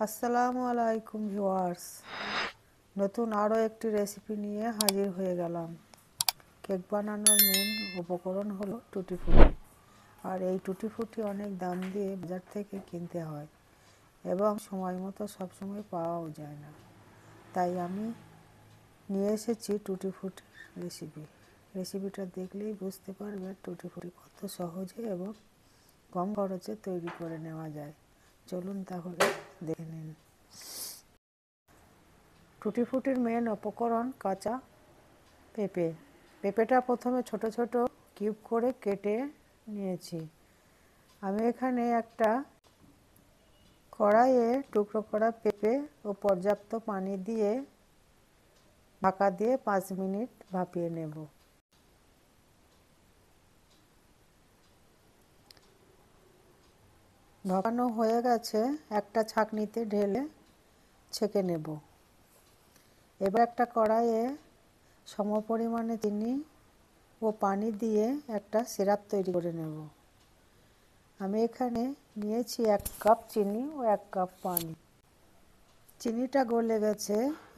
আসসালামু আলাইকুম ভিউয়ার্স, নতুন আরও একটি রেসিপি নিয়ে হাজির হয়ে গেলাম। কেক বানানোর মেন উপকরণ হলো টুটি ফুটি। আর এই টুটি ফুটি অনেক দাম দিয়ে বাজার থেকে কিনতে হয় এবং সময় মতো সবসময় পাওয়াও যায় না। তাই আমি নিয়ে এসেছি টুটি ফুটির রেসিপিটা দেখলেই বুঝতে পারবেন টুটি ফুটি কত সহজে এবং কম খরচে তৈরি করে নেওয়া যায়। চলুন তাহলে দেখে নিন। টুটি ফুটির মেন উপকরণ কাঁচা পেঁপেটা প্রথমে ছোট ছোট কিউব করে কেটে নিয়েছি। আমি এখানে একটা কড়াইয়ে টুকরো করা পেঁপে ও পর্যাপ্ত পানি দিয়ে ঢাকা দিয়ে 5 মিনিট ভাপিয়ে নেব। ভাপানো হয়ে গেছে, একটা ছাঁকনিতে ঢেলে ছেঁকে নেব। এবার একটা কড়াইয়ে সমপরিমাণে চিনি ও পানি দিয়ে একটা সিরাপ তৈরি করে নেব। আমি এখানে নিয়েছি 1 কাপ চিনি ও 1 কাপ পানি। চিনিটা গলে গেছে,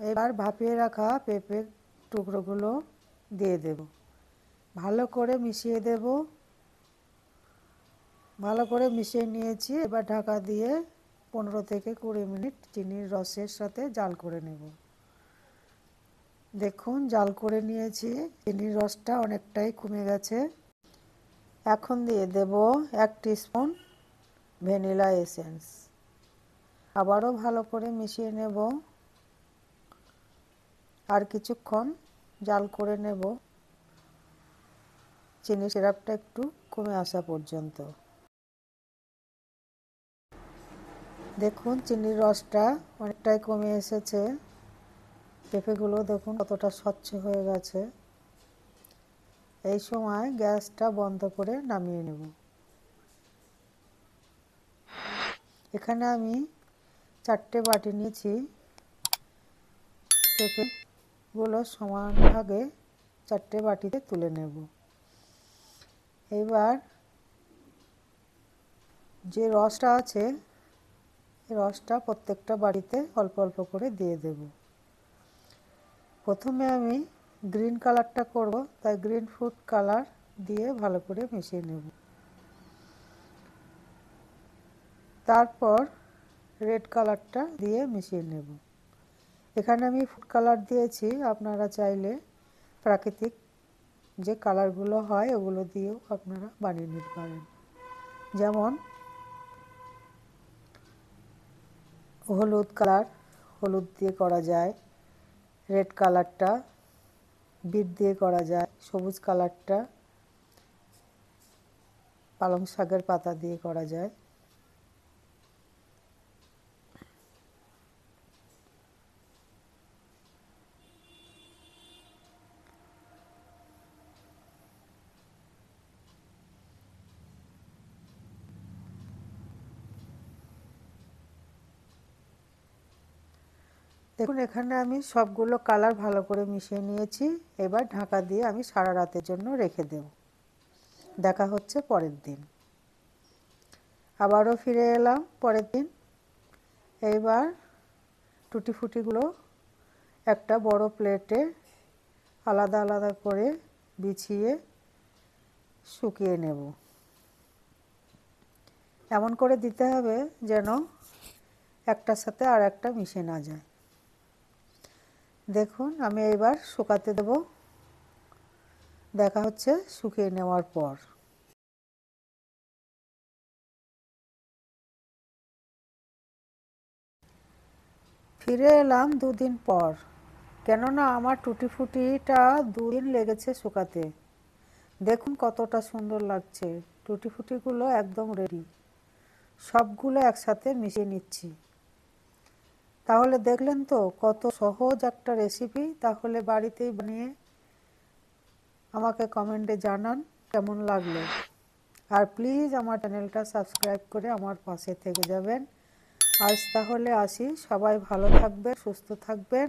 এবার ভাপিয়ে রাখা পেঁপের টুকরোগুলো দিয়ে দেব। ভালো করে মিশিয়ে নিয়েছি। এবার ঢাকা দিয়ে 15 থেকে 20 মিনিট চিনির রসের সাথে জাল করে নেব। দেখুন, জাল করে নিয়েছি, চিনির রসটা অনেকটাই কমে গেছে। এখন দিয়ে দেব 1 টিস্পুন ভ্যানিলা এসেন্স। আবারও ভালো করে মিশিয়ে নেব আর কিছুক্ষণ জাল করে নেব চিনি সিরাপটা একটু কমে আসা পর্যন্ত। দেখুন, চিনির রসটা অনেকটাই কমে এসেছে। পেঁপেগুলো দেখুন কতটা স্বচ্ছ হয়ে গেছে। এই সময় গ্যাসটা বন্ধ করে নামিয়ে নেব। এখানে আমি 4টে বাটি নিয়েছি। পেঁপেগুলো সমান ভাগে 4টে বাটিতে তুলে নেব। এবার যে রসটা আছে, এই রসটা প্রত্যেকটা বাটিতে অল্প অল্প করে দিয়ে দেব। প্রথমে আমি গ্রিন কালারটা করব, তাই গ্রিন ফুড কালার দিয়ে ভালো করে মিশিয়ে নেব। তারপর রেড কালারটা দিয়ে মিশিয়ে নেব। এখানে আমি ফুড কালার দিয়েছি, আপনারা চাইলে প্রাকৃতিক যে কালারগুলো হয় ওগুলো দিয়েও আপনারা বানিয়ে নিতে পারেন। যেমন হলুদ কালার, হলুদ দিয়ে করা যায়। রেড কালারটা বিট দিয়ে করা যায়। সবুজ কালারটা পালং শাকের পাতা দিয়ে করা যায়। দেখুন, এখানে আমি সবগুলো কালার ভালো করে মিশিয়ে নিয়েছি। এবার ঢাকা দিয়ে আমি সারা রাতের জন্য রেখে দেব। দেখা হচ্ছে পরের দিন। আবারও ফিরে এলাম পরের দিন। এইবার টুটি ফুটিগুলো একটা বড় প্লেটে আলাদা আলাদা করে বিছিয়ে শুকিয়ে নেব। এমন করে দিতে হবে যেন একটার সাথে আর একটা মিশে না যায়। দেখুন, আমি এবার শুকাতে দেব। দেখা হচ্ছে শুকিয়ে নেওয়ার পর। ফিরে এলাম 2 দিন পর, কেননা আমার টুটি ফুটিটা 2 দিন লেগেছে শুকাতে। দেখুন কতটা সুন্দর লাগছে। টুটি ফুটিগুলো একদম রেডি। সবগুলো একসাথে মিশিয়ে নিচ্ছি। তাহলে দেখলেন তো কত সহজ একটা রেসিপি। তাহলে বাড়িতেই বানিয়ে আমাকে কমেন্টে জানান কেমন লাগলো। আর প্লিজ আমার চ্যানেলটা সাবস্ক্রাইব করে আমার পাশে থেকে যাবেন। আজ তাহলে আসি। সবাই ভালো থাকবেন, সুস্থ থাকবেন।